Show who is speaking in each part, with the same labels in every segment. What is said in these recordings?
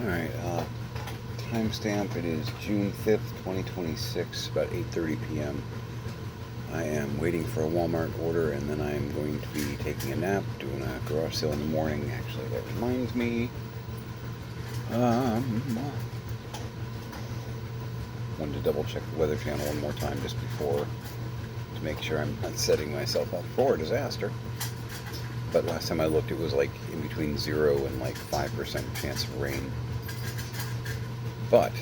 Speaker 1: Alright, timestamp, it is June 5th, 2026, about 8:30 p.m. I am waiting for a Walmart order, and then I'm going to be taking a nap, doing a garage sale in the morning. Actually, that reminds me, wanted to double check the Weather Channel one more time just before, to make sure I'm not setting myself up for a disaster. But last time I looked, it was like in between 0 and like 5% chance of rain. But,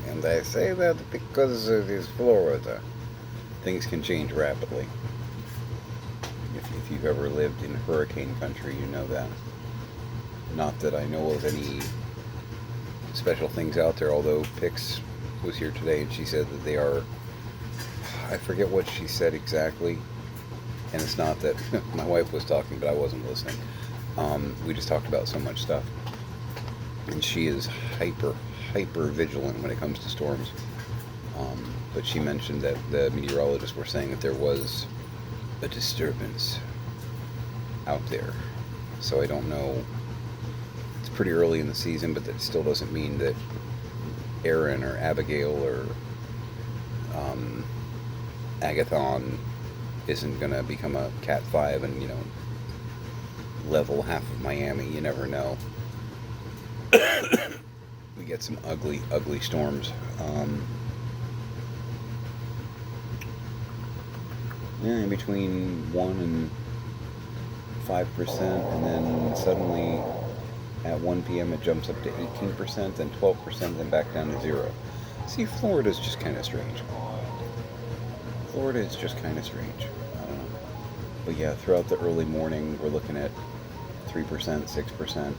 Speaker 1: and I say that because it is Florida, things can change rapidly. If you've ever lived in hurricane country, you know that. Not that I know of any special things out there, although Pix was here today and she said that they are, I forget what she said exactly, and it's not that my wife was talking, but I wasn't listening. We just talked about so much stuff. And she is hyper vigilant when it comes to storms. But she mentioned that the meteorologists were saying that there was a disturbance out there. So I don't know. It's pretty early in the season, but that still doesn't mean that Aaron or Abigail or Agathon isn't going to become a Cat 5 and, level half of Miami. You never know. We get some ugly storms. In between 1 and 5%, and then suddenly at 1 p.m. it jumps up to 18%, then 12%, then back down to 0. See, Florida's just kind of strange. Florida is just kind of strange. I don't know. But yeah, throughout the early morning, we're looking at 3%, 6%.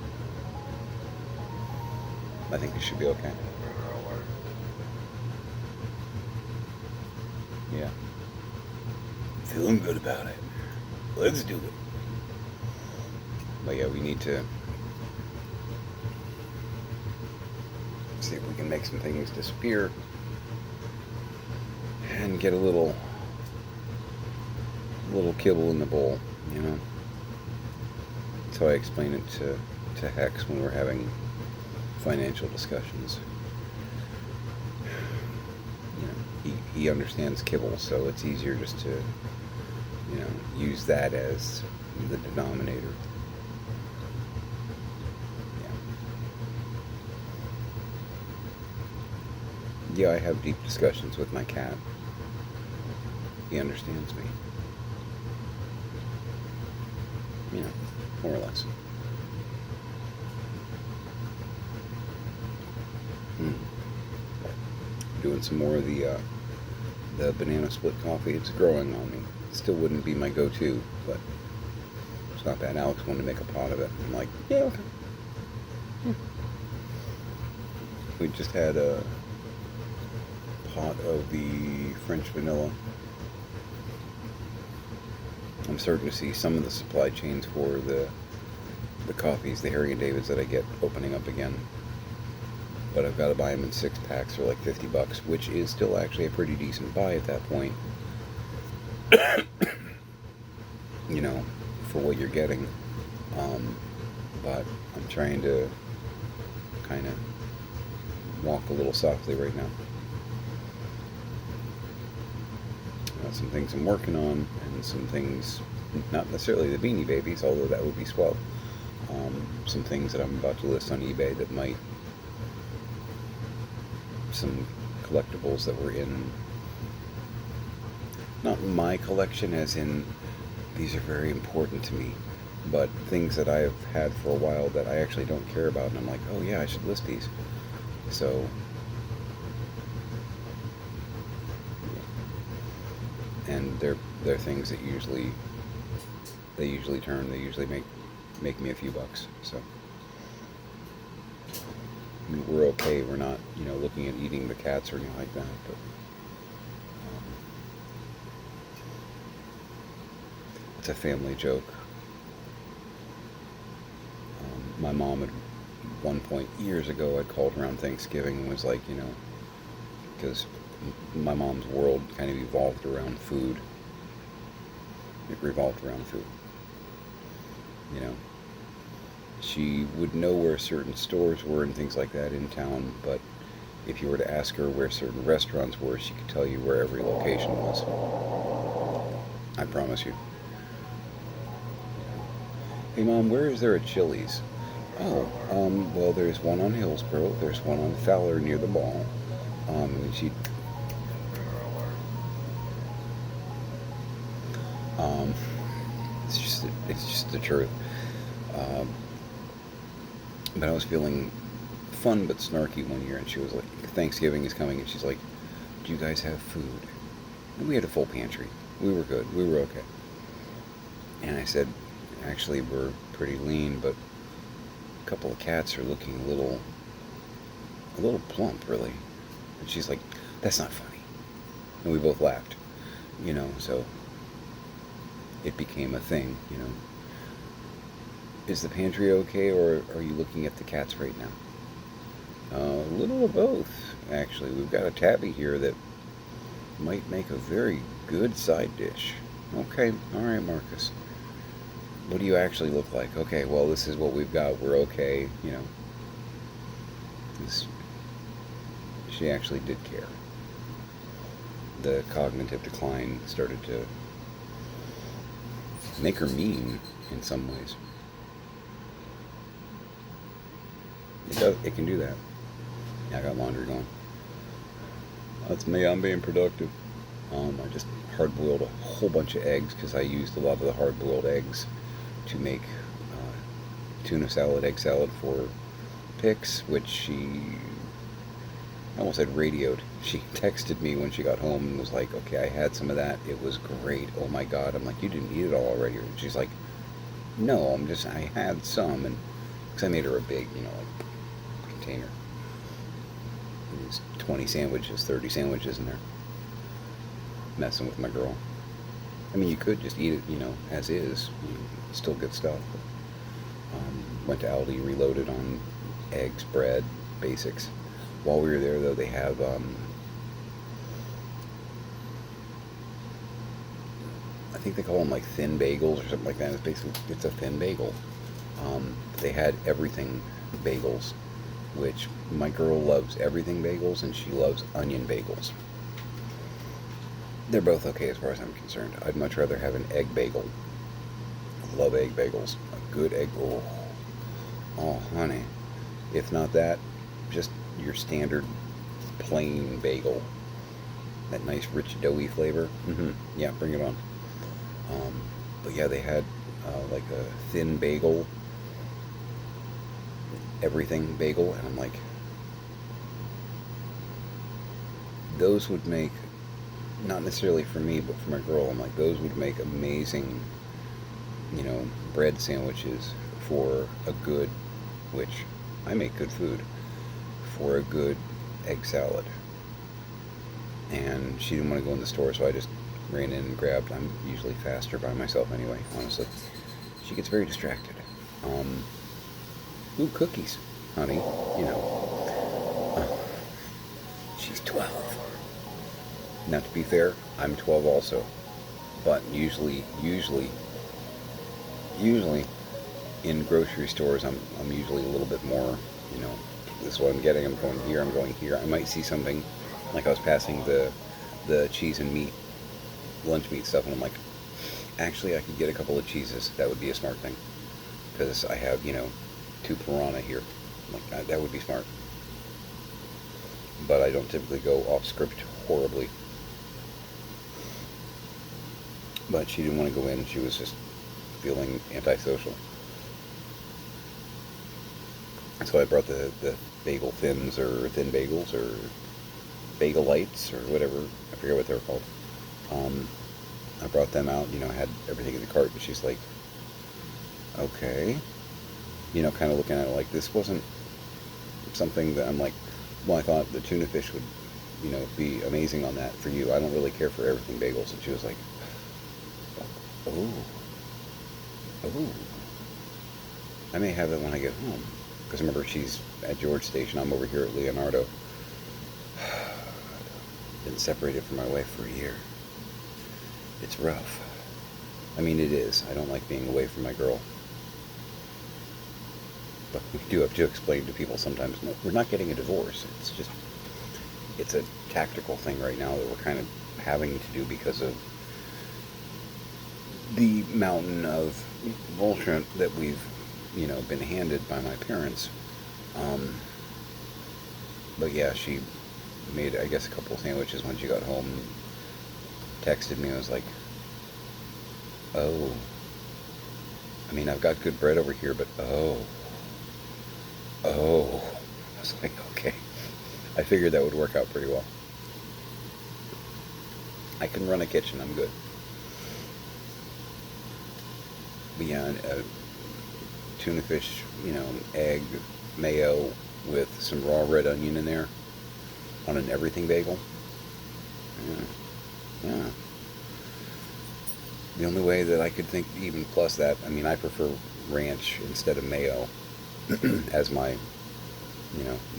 Speaker 1: I think it should be okay. Yeah. Feeling good about it. Let's do it. But yeah, we need to see if we can make some things disappear and get a little kibble in the bowl, That's how I explain it to Hex when we're having financial discussions. He understands kibble, so it's easier just to, use that as the denominator. Yeah, I have deep discussions with my cat. He understands me. More or less. Doing some more of the banana split coffee. It's growing on me. It still wouldn't be my go-to, but it's not bad. Alex wanted to make a pot of it. I'm like, yeah, okay. We just had a pot of the French vanilla. I'm starting to see some of the supply chains for the coffees, the Harry and Davids that I get opening up again. But I've got to buy them in 6-packs for like $50, which is still actually a pretty decent buy at that point. For what you're getting. But I'm trying to kind of walk a little softly right now. Some things I'm working on, and some things, not necessarily the Beanie Babies, although that would be swell. Some things that I'm about to list on eBay that might, some collectibles that were in, not my collection as in these are very important to me, but things that I've had for a while that I actually don't care about, and I'm like, oh yeah, I should list these. So and they're things that usually make me a few bucks. So we're okay. We're not looking at eating the cats or anything like that. But it's a family joke. My mom at one point years ago had called around Thanksgiving and was like, because my mom's world kind of evolved around food. It revolved around food. She would know where certain stores were and things like that in town, but if you were to ask her where certain restaurants were, she could tell you where every location was. I promise you. Hey, Mom, where is there a Chili's? Oh, well, there's one on Hillsboro. There's one on Fowler near the mall. And she, um, it's just the truth. Um, but I was feeling fun but snarky one year, and she was like, Thanksgiving is coming, and she's like, do you guys have food? And we had a full pantry. We were good. We were okay. And I said, actually, we're pretty lean, but a couple of cats are looking a little plump, really. And she's like, that's not funny. And we both laughed, so it became a thing, Is the pantry okay, or are you looking at the cats right now? A little of both, actually. We've got a tabby here that might make a very good side dish. Okay, all right, Marcus. What do you actually look like? Okay, well, this is what we've got. We're okay, This, she actually did care. The cognitive decline started to make her mean in some ways. It can do that. Yeah, I got laundry going. That's me. I'm being productive. I just hard-boiled a whole bunch of eggs because I used a lot of the hard-boiled eggs to make tuna salad, egg salad for Pix, which she I almost said radioed. She texted me when she got home and was like, okay, I had some of that. It was great. Oh my God. I'm like, you didn't eat it all already? And she's like, no, I had some. And because I made her a big, container. There's 20 sandwiches, 30 sandwiches in there. Messing with my girl. I mean, you could just eat it, as is. Still good stuff. Went to Aldi, reloaded on eggs, bread, basics. While we were there, though, they have I think they call them like thin bagels or something like that. It's a thin bagel. They had everything bagels, which my girl loves everything bagels, and she loves onion bagels. They're both okay as far as I'm concerned. I'd much rather have an egg bagel. I love egg bagels. A good egg. Oh, honey. If not that, just your standard plain bagel. That nice rich doughy flavor. Yeah, bring it on. But yeah, they had like a thin bagel, everything bagel, and I'm like, those would make, not necessarily for me, but for my girl, I'm like, those would make amazing, bread sandwiches for a good, which I make good food, for a good egg salad. And she didn't want to go in the store, so I just ran in and grabbed. I'm usually faster by myself anyway, honestly. She gets very distracted. Ooh, cookies, honey. She's 12. Now, to be fair, I'm 12 also. But usually, in grocery stores, I'm usually a little bit more, this is what I'm getting, I'm going here. I might see something, like I was passing the cheese and meat, lunch meat stuff, and I'm like, actually, I could get a couple of cheeses. That would be a smart thing. Because I have, 2 piranha here. I'm like, that would be smart. But I don't typically go off script horribly. But she didn't want to go in. She was just feeling antisocial. So I brought the bagel thins, or thin bagels, or bagel lights, or whatever. I forget what they're called. I brought them out, had everything in the cart, and she's like, okay. Kind of looking at it like this wasn't something that I'm like, well, I thought the tuna fish would, be amazing on that for you. I don't really care for everything bagels. And she was like, oh, I may have it when I get home. Because remember, she's at George Station. I'm over here at Leonardo. Been separated from my wife for a year. It's rough. I mean, it is. I don't like being away from my girl. But we do have to explain to people sometimes, no, we're not getting a divorce. It's just, it's a tactical thing right now that we're kind of having to do because of the mountain of bullshit that we've, been handed by my parents. Um, but yeah, she made, I guess, a couple of sandwiches when she got home. Texted me. I was like, oh, I mean, I've got good bread over here, but oh. I was like, okay. I figured that would work out pretty well. I can run a kitchen. I'm good. But yeah, tuna fish, egg, mayo with some raw red onion in there on an everything bagel. Yeah. The only way that I could think to even plus that, I mean, I prefer ranch instead of mayo as my,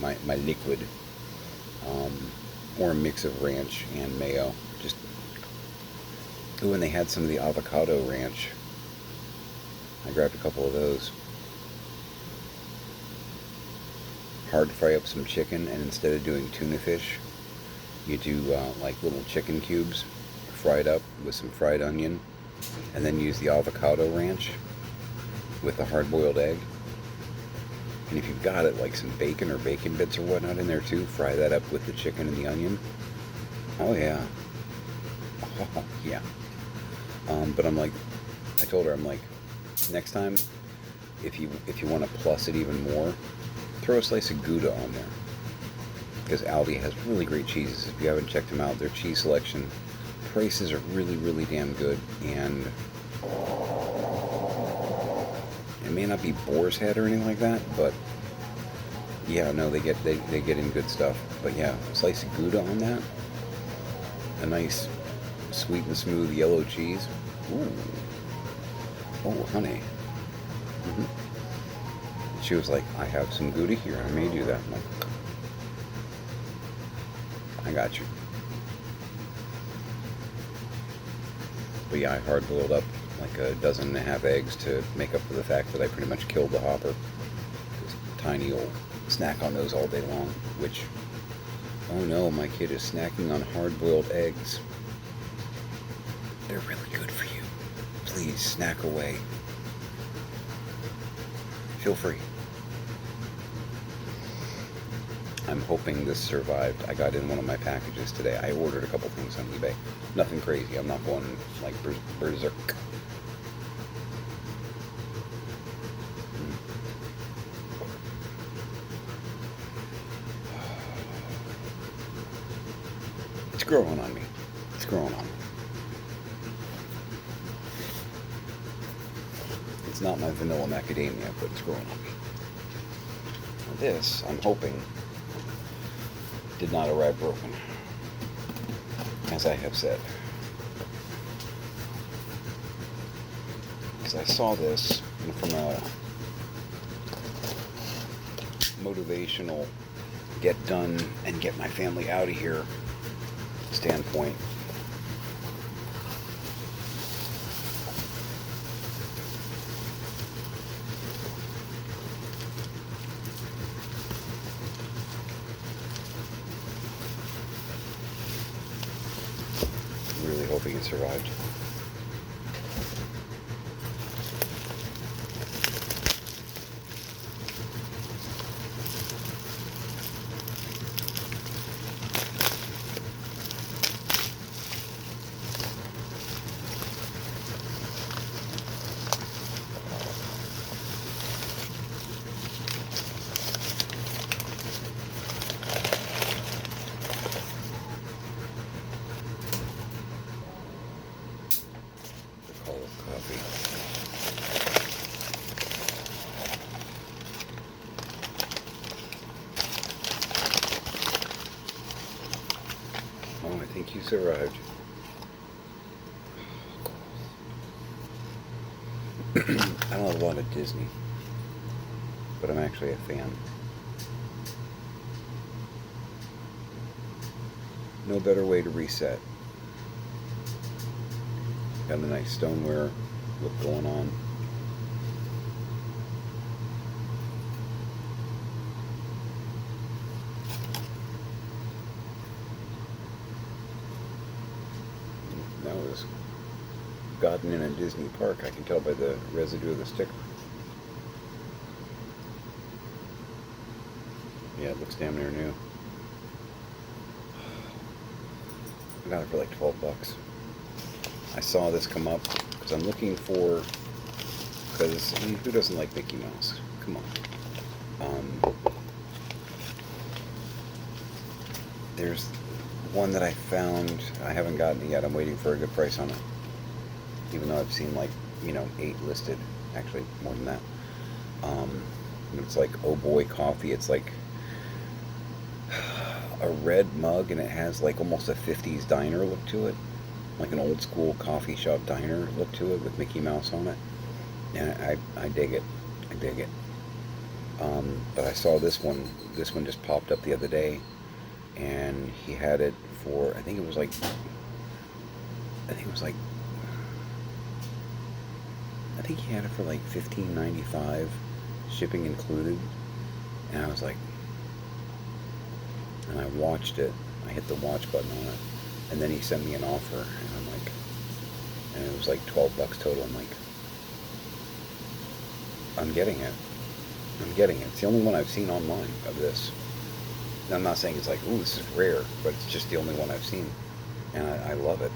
Speaker 1: my liquid, or a mix of ranch and mayo. Just, ooh, and they had some of the avocado ranch. I grabbed a couple of those. Hard to fry up some chicken, and instead of doing tuna fish, you do like little chicken cubes, fried up with some fried onion, and then use the avocado ranch with the hard-boiled egg. And if you've got it, like some bacon or bacon bits or whatnot in there too, fry that up with the chicken and the onion. Oh yeah. Oh yeah. But I'm like, I told her, I'm like, next time, if you want to plus it even more, throw a slice of Gouda on there. Because Aldi has really great cheeses. If you haven't checked them out, their cheese selection, prices are really, really damn good. And it may not be Boar's Head or anything like that, but yeah, no, they get in good stuff. But yeah, a slice of Gouda on that, a nice sweet and smooth yellow cheese. Ooh. Oh, honey. She was like, I have some Gouda here. I made you that. I'm like, I got you. But yeah, I hard boiled up like a dozen and a half eggs to make up for the fact that I pretty much killed the hopper. Just tiny old snack on those all day long, which, oh no, my kid is snacking on hard boiled eggs. They're really good for you. Please snack away. Feel free. I'm hoping this survived. I got in one of my packages today. I ordered a couple things on eBay. Nothing crazy. I'm not going like berserk. It's growing on me. It's growing on me. It's not my vanilla macadamia, but it's growing on me. Now this, I'm hoping, did not arrive broken, as I have said. Because I saw this from a motivational, get done and get my family out of here standpoint. Really hoping it survived. Oh, I think you survived. I don't have a lot of Disney, but I'm actually a fan. No better way to reset. Got a nice stoneware look going on. gotten in a Disney park. I can tell by the residue of the sticker. Yeah, it looks damn near new. I got it for like 12 bucks. I saw this come up because I'm looking for, because I mean, who doesn't like Mickey Mouse? Come on. There's one that I found. I haven't gotten it yet. I'm waiting for a good price on it. Even though I've seen like, 8 listed. Actually, more than that. It's like Oh Boy Coffee. It's like a red mug, and it has like almost a 50s diner look to it. Like an old school coffee shop diner look to it with Mickey Mouse on it. And I dig it. I dig it. But I saw this one. This one just popped up the other day. And he had it for, I think he had it for like $15.95, shipping included. And I was like, and I watched it. I hit the watch button on it, and then he sent me an offer, and I'm like, and it was like 12 bucks total. I'm like, I'm getting it. I'm getting it. It's the only one I've seen online of this. And I'm not saying it's like, ooh, this is rare, but it's just the only one I've seen. And I love it.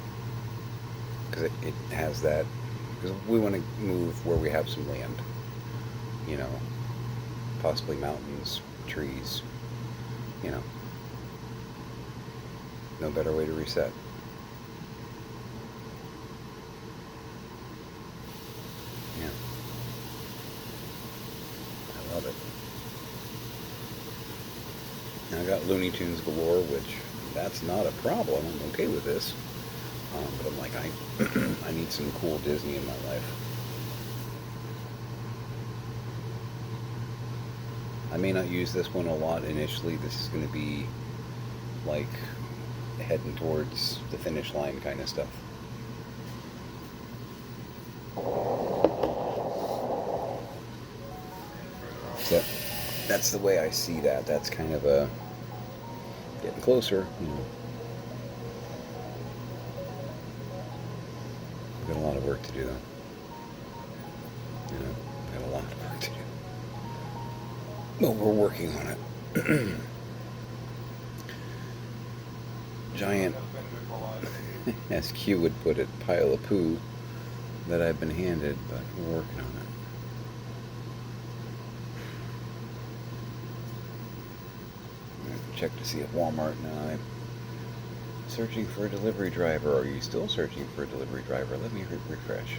Speaker 1: Because it has that, because we want to move where we have some land. Possibly mountains, trees, no better way to reset. Yeah. I love it. And I got Looney Tunes galore, which that's not a problem. I'm okay with this. But I'm like, I need some cool Disney in my life. I may not use this one a lot initially. This is going to be like heading towards the finish line kind of stuff. So that's the way I see that. That's kind of a getting closer. We've got a lot of work to do though. We've got a lot of work to do. But we're working on it. Giant, as Q would put it, pile of poo that I've been handed, but we're working on it. Check to see if Walmart now. I'm searching for a delivery driver. Are you still searching for a delivery driver? Let me refresh.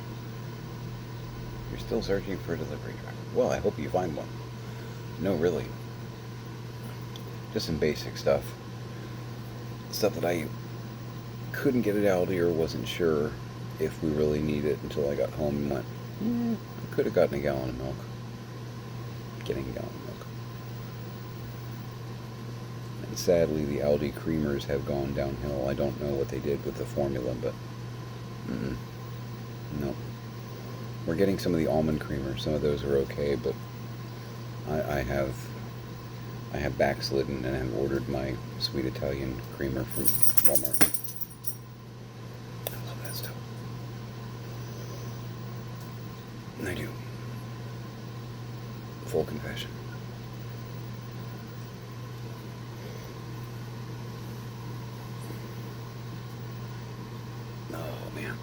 Speaker 1: You're still searching for a delivery driver. Well, I hope you find one. No, really. Just some basic stuff. Stuff that I couldn't get at Aldi or wasn't sure if we really need it until I got home and went, I could have gotten a gallon of milk. Getting a gallon of milk. And sadly, the Aldi creamers have gone downhill. I don't know what they did with the formula, but no. We're getting some of the almond creamers. Some of those are okay, but I have backslidden and have ordered my sweet Italian creamer from Walmart. I love that stuff. I do. Full confession. Oh, man.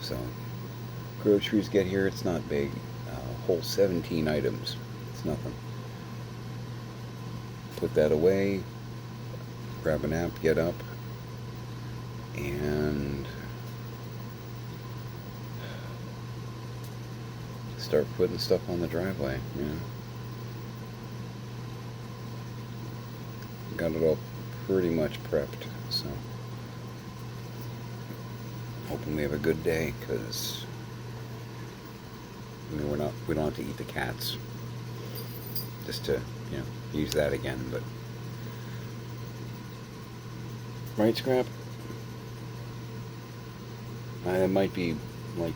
Speaker 1: So, groceries get here, it's not big. Whole 17 items. It's nothing. Put that away, grab a nap, get up, and start putting stuff on the driveway. Got it all pretty much prepped, so hoping we have a good day, because we don't have to eat the cats, just to use that again. But right, Scrap? It might be like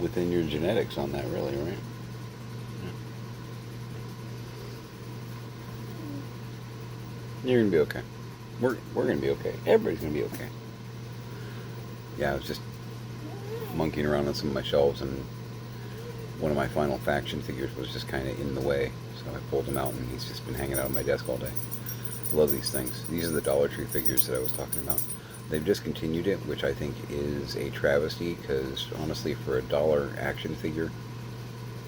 Speaker 1: within your genetics on that, really, right? You're gonna be okay. We're gonna be okay. Everybody's gonna be okay. yeah, I was just monkeying around on some of my shelves, and one of my Final Faction figures was just kind of in the way, so I pulled him out, and he's just been hanging out on my desk all day. Love these things. These are the Dollar Tree figures that I was talking about. They've discontinued it, which I think is a travesty, because honestly, for a dollar action figure,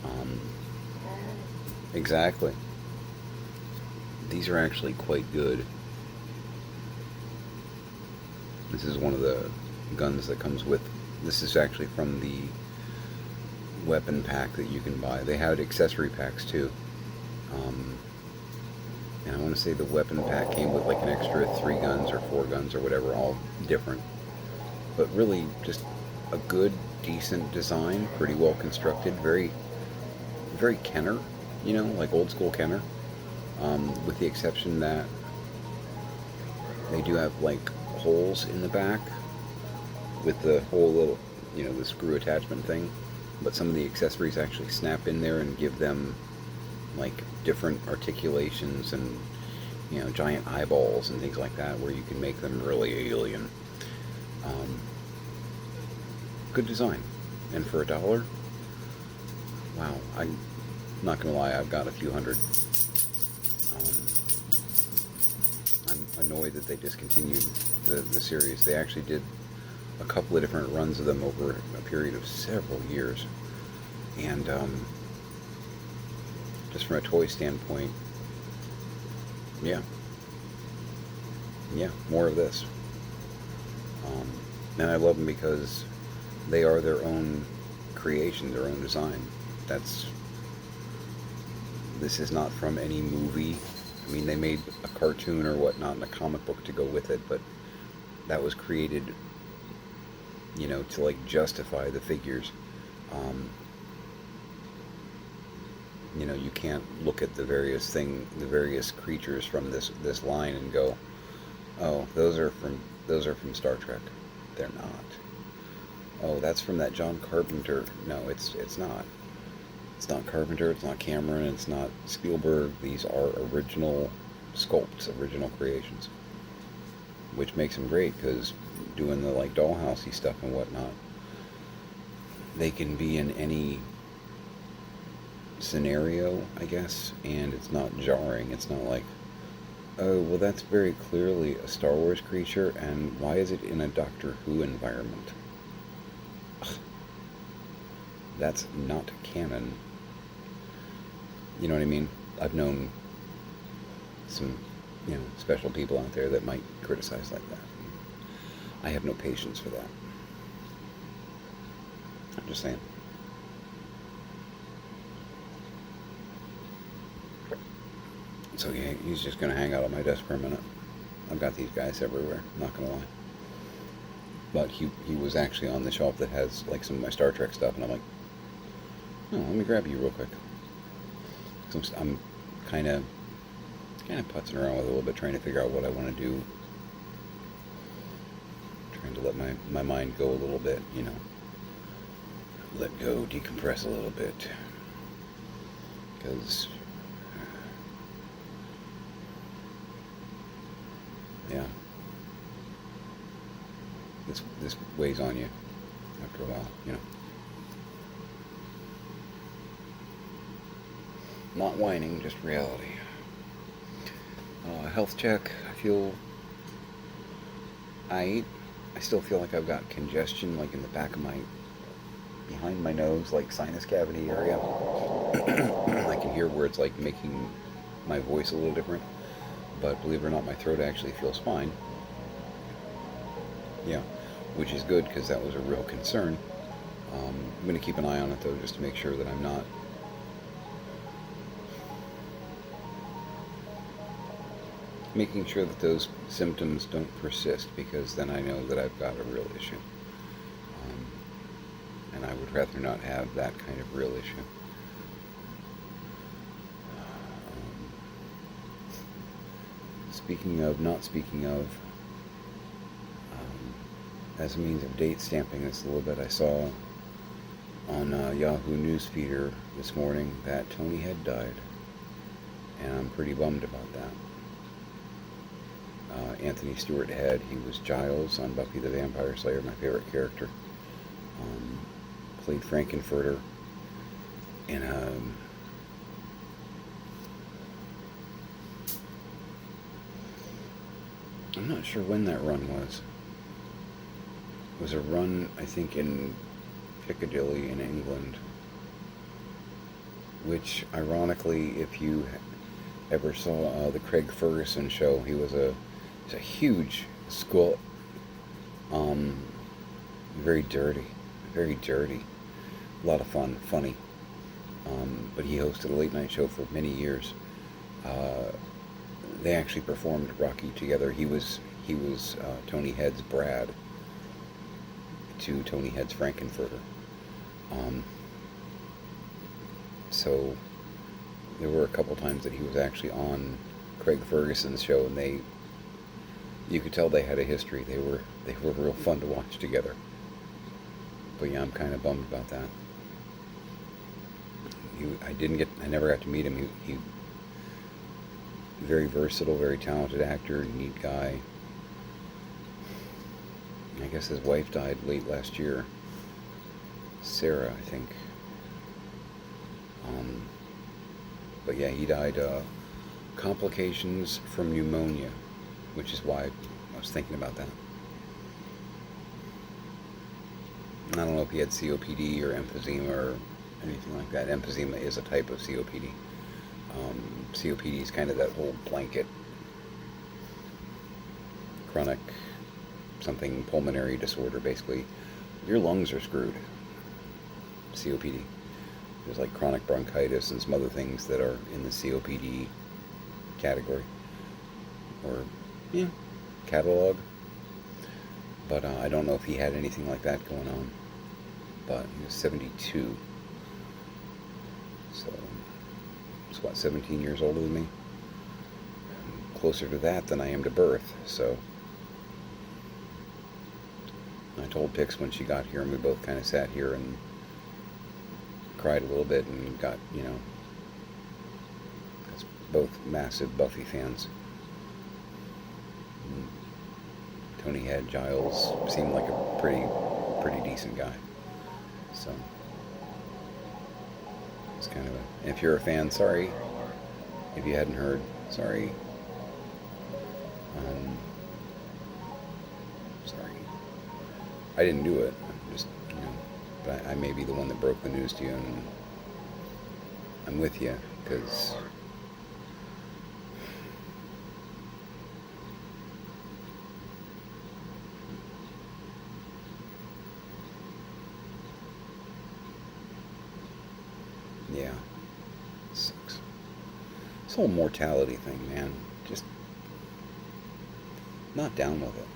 Speaker 1: um, exactly, these are actually quite good. This is one of the guns that comes with, this is actually from the weapon pack that you can buy. They had accessory packs too. And I want to say the weapon pack came with like an extra 3 guns or 4 guns or whatever, all different. But really just a good, decent design, pretty well constructed, very, very Kenner, you know, like old school Kenner. With the exception that they do have like holes in the back with the whole little, you know, the screw attachment thing. But some of the accessories actually snap in there and give them like different articulations and, you know, giant eyeballs and things like that, where you can make them really alien. Good design, and for $1, wow! I'm not gonna lie, I've got a few hundred. I'm annoyed that they discontinued the series. They actually did a couple of different runs of them over a period of several years, and just from a toy standpoint, yeah, more of this. And I love them because they are their own creation, their own design. This is not from any movie. I mean, they made a cartoon or whatnot and a comic book to go with it, but that was created, you know, to like justify the figures. You know, you can't look at the various creatures from this line and go, oh, those are from Star Trek. They're not. Oh, that's from that John Carpenter. No, it's not. It's not Carpenter, it's not Cameron, it's not Spielberg. These are original sculpts, original creations. Which makes them great, because doing the like dollhousey stuff and whatnot, they can be in any scenario, I guess, and it's not jarring. It's not like, oh, well, that's very clearly a Star Wars creature, and why is it in a Doctor Who environment? Ugh. That's not canon. You know what I mean? I've known some, you know, special people out there that might criticize like that. I have no patience for that. I'm just saying. So yeah, he's just going to hang out on my desk for a minute. I've got these guys everywhere, not going to lie. But he was actually on the shelf that has like some of my Star Trek stuff, and I'm like, oh, let me grab you real quick. I'm kind of putzing around with it a little bit, trying to figure out what I want to do. Trying to let my mind go a little bit, you know. Let go, decompress a little bit. Because, yeah, this weighs on you after a while, you know. Not whining, just reality. Health check. I feel I still feel like I've got congestion, like in the back of behind my nose, like sinus cavity area. I can hear where it's like making my voice a little different. But believe it or not, my throat actually feels fine. Yeah, which is good, because that was a real concern. I'm going to keep an eye on it, though, just to make sure that I'm not making sure that those symptoms don't persist, because then I know that I've got a real issue. And I would rather not have that kind of real issue. Speaking of, as a means of date stamping this a little bit, I saw on Yahoo Newsfeeder this morning that Tony had died, and I'm pretty bummed about that. Anthony Stewart Head. He was Giles on Buffy the Vampire Slayer, my favorite character. Played Frankenfurter in a I'm not sure when that run was. It was a run, I think, in Piccadilly in England, which, ironically, if you ever saw the Craig Ferguson show, he's a huge skull, very dirty, a lot of fun, funny, but he hosted a late night show for many years. They actually performed Rocky together. He was Tony Head's Brad to Tony Head's Frankenfurter. So there were a couple times that he was actually on Craig Ferguson's show, and you could tell they had a history. They were real fun to watch together. But yeah, I'm kind of bummed about that. I never got to meet him. He very versatile, very talented actor, neat guy. I guess his wife died late last year. Sarah, I think. But yeah, he died complications from pneumonia, which is why I was thinking about that. I don't know if he had COPD or emphysema or anything like that. Emphysema is a type of COPD. COPD is kind of that whole blanket chronic something pulmonary disorder. Basically, your lungs are screwed. COPD. There's like chronic bronchitis and some other things that are in the COPD category or catalog. But I don't know if he had anything like that going on. But he was 72. So he's what, 17 years older than me? I'm closer to that than I am to birth. So I told Pix when she got here, and we both kind of sat here and cried a little bit and got, because both massive Buffy fans. And Tony Head, Giles seemed like a pretty decent guy. So it's kind of and if you're a fan, sorry. If you hadn't heard, sorry. Sorry. I didn't do it. I'm just, but I may be the one that broke the news to you, and I'm with you, because yeah, it sucks. This whole mortality thing, man, just not down with it.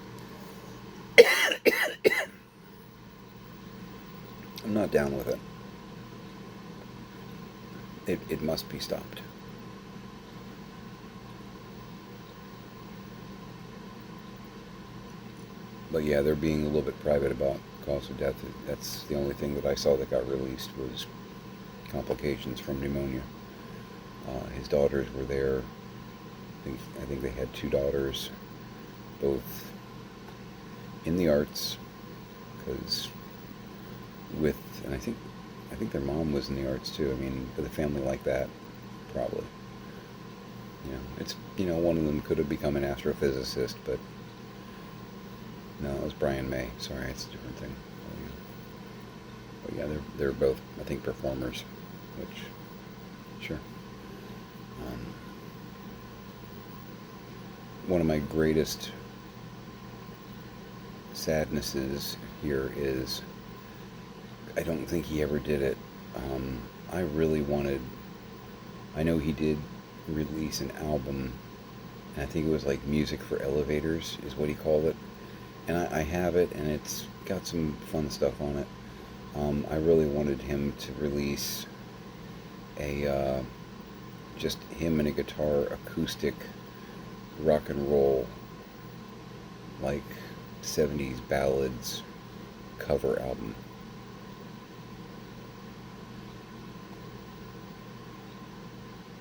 Speaker 1: I'm not down with it. It must be stopped. But yeah, they're being a little bit private about cause of death. That's the only thing that I saw that got released was complications from pneumonia. His daughters were there. I think they had 2 daughters, both in the arts, because and I think their mom was in the arts too. I mean, with a family like that, probably. It's one of them could have become an astrophysicist, but no, it was Brian May. Sorry, it's a different thing. But yeah, they're both, I think, performers, which, sure. One of my greatest sadnesses here is I don't think he ever did it. I really wanted, I know he did release an album, and I think it was like Music for Elevators is what he called it. And I have it, and it's got some fun stuff on it. I really wanted him to release a just him and a guitar acoustic rock and roll, like 70s ballads cover album.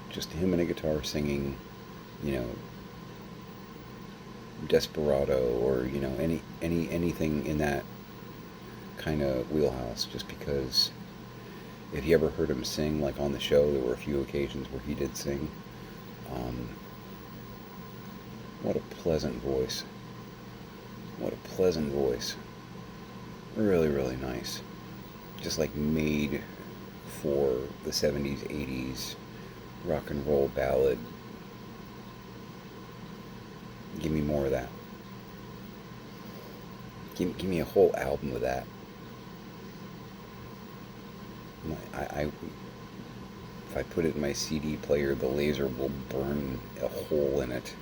Speaker 1: Just him and a guitar singing, Desperado, or anything in that kind of wheelhouse. Just because, if you ever heard him sing, like on the show, there were a few occasions where he did sing. Um, what a pleasant voice! What a pleasant voice! Really, really nice. Just like made for the 70s, 80s rock and roll ballad. Give me more of that. Give me a whole album of that. If I put it in my CD player, the laser will burn a hole in it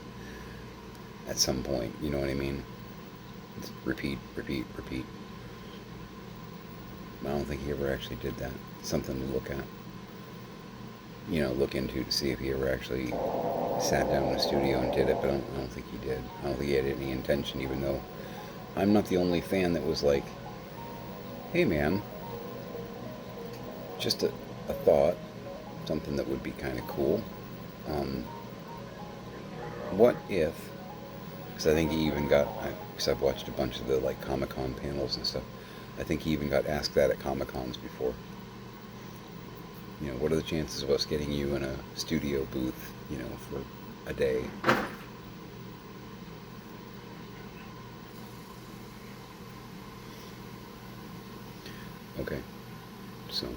Speaker 1: at some point. You know what I mean? It's repeat, repeat, repeat. I don't think he ever actually did that. Something to look at. Look into to see if he ever actually sat down in a studio and did it, but I don't think he did. I don't think he had any intention, even though I'm not the only fan that was like, hey man, just a thought, something that would be kind of cool. What if, because I think he even got, because I've watched a bunch of the like Comic-Con panels and stuff, I think he even got asked that at Comic-Cons before. What are the chances of us getting you in a studio booth, for a day? Okay, so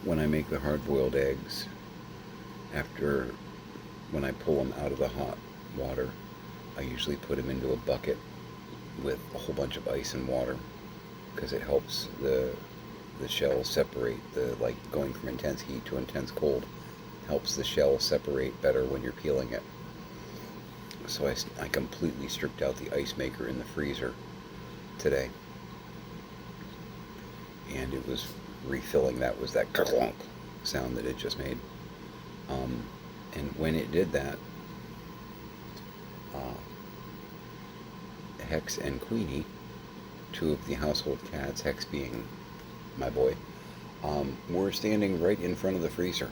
Speaker 1: when I make the hard-boiled eggs, when I pull them out of the hot water, I usually put them into a bucket with a whole bunch of ice and water, because it helps the shell separate. Like going from intense heat to intense cold helps the shell separate better when you're peeling it. So I completely stripped out the ice maker in the freezer today, and it was refilling. That was that clunk sound that it just made. And when it did that, Hex and Queenie, two of the household cats, Hex being my boy, were standing right in front of the freezer.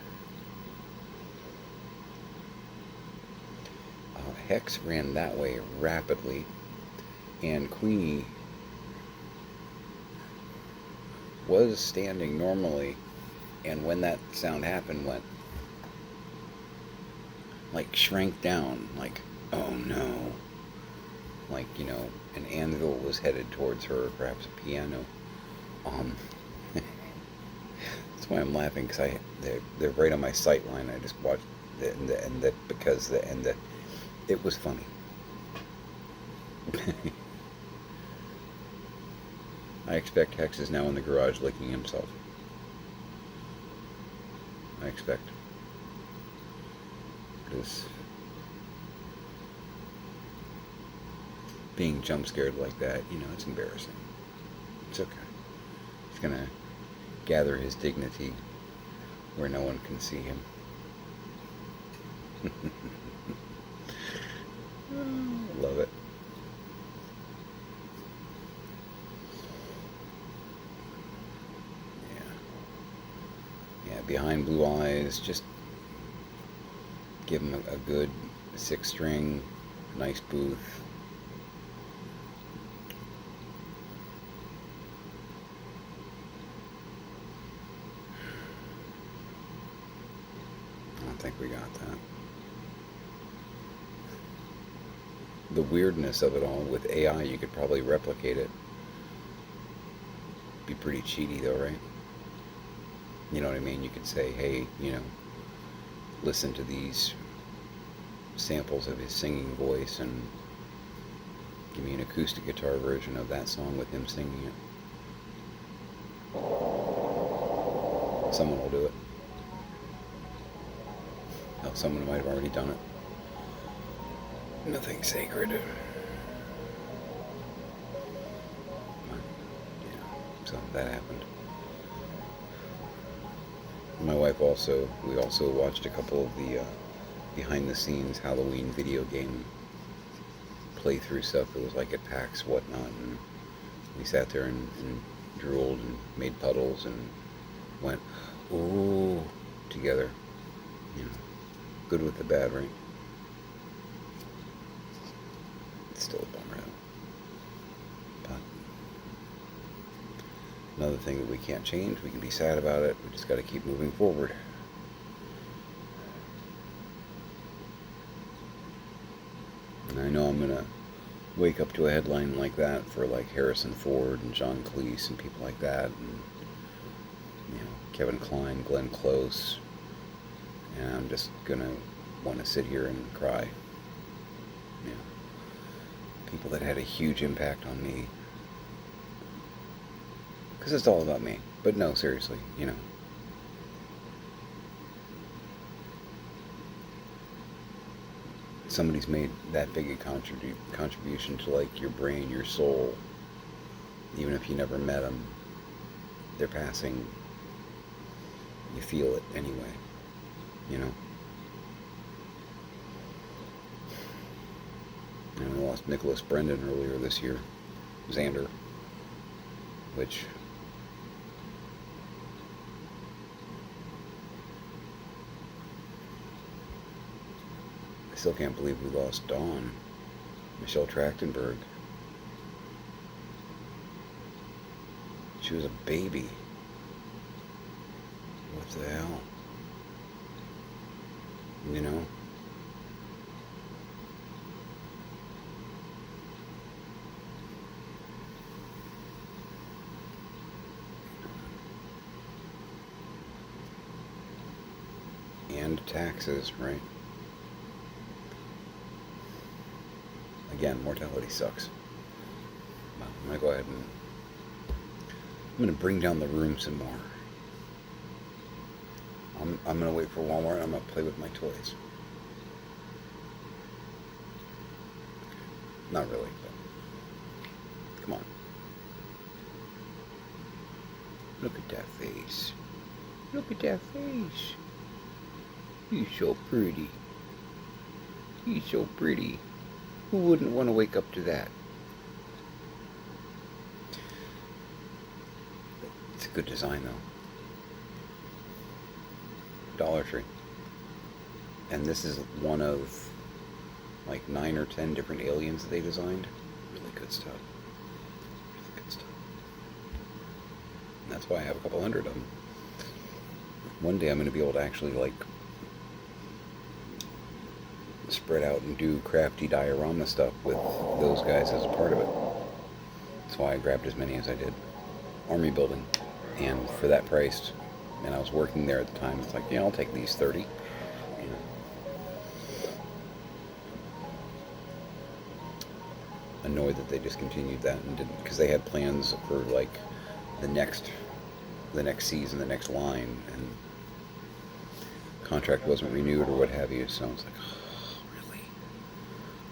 Speaker 1: Hex ran that way rapidly, and Queenie was standing normally, and when that sound happened, went like shrank down, like, oh no, like an anvil was headed towards her, or perhaps a piano. That's why I'm laughing, because they're right on my sight line. I just watched it was funny. I expect Hex is now in the garage licking himself. I expect. Because being jump scared like that, it's embarrassing. It's okay. He's gonna gather his dignity where no one can see him. Love it. Yeah, behind Blue Eyes, just give him a good 6-string, nice booth. I don't think we got that. The weirdness of it all, with AI, you could probably replicate it. Be pretty cheaty though, right? You know what I mean? You could say, hey, listen to these samples of his singing voice and give me an acoustic guitar version of that song with him singing it. Someone will do it. Hell, someone might have already done it. Nothing sacred. Yeah, so that happened. My wife we also watched a couple of the behind the scenes Halloween video game playthrough stuff. It was like at PAX, whatnot, and we sat there and drooled and made puddles and went, ooh, together. Good with the bad, right? another thing that we can't change. We can be sad about it. We just got to keep moving forward. And I know I'm going to wake up to a headline like that for like Harrison Ford and John Cleese and people like that, and Kevin Kline, Glenn Close, and I'm just going to want to sit here and cry. People that had a huge impact on me. Because it's all about me. But no, seriously, somebody's made that big a contribution to like your brain, your soul. Even if you never met them, they're passing. You feel it anyway, And we lost Nicholas Brendan earlier this year, Xander, which I still can't believe we lost Dawn, Michelle Trachtenberg. She was a baby. What the hell? And taxes, right? Again, mortality sucks. Well, I'm going to go ahead and I'm going to bring down the room some more. I'm going to wait for Walmart and I'm going to play with my toys. Not really, but come on. Look at that face. Look at that face. He's so pretty. He's so pretty. Who wouldn't want to wake up to that? It's a good design, though. Dollar Tree. And this is one of like 9 or 10 different aliens that they designed. Really good stuff. Really good stuff. And that's why I have a couple hundred of them. One day I'm going to be able to actually like spread out and do crafty diorama stuff with those guys as a part of it. That's why I grabbed as many as I did. Army building. And for that price, and I was working there at the time, it's like, I'll take these 30. Annoyed that they discontinued that and didn't, because they had plans for like the next season, the next line, and contract wasn't renewed or what have you. So I was like, oh, really?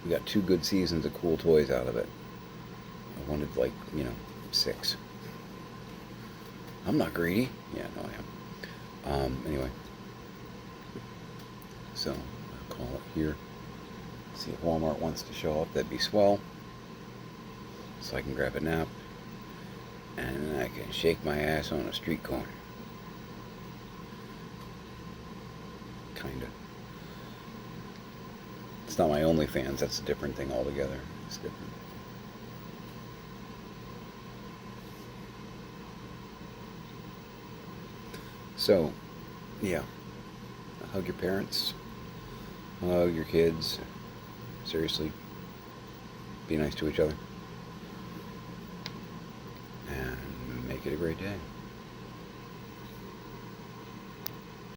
Speaker 1: We got 2 good seasons of cool toys out of it. I wanted like 6. I'm not greedy. Yeah, no, I am. Anyway, so I'll call it here. See if Walmart wants to show up. That'd be swell. So I can grab a nap and I can shake my ass on a street corner. Kinda. It's not my OnlyFans. That's a different thing altogether. It's different. So, yeah. Hug your parents. Hug your kids. Seriously. Be nice to each other. And make it a great day.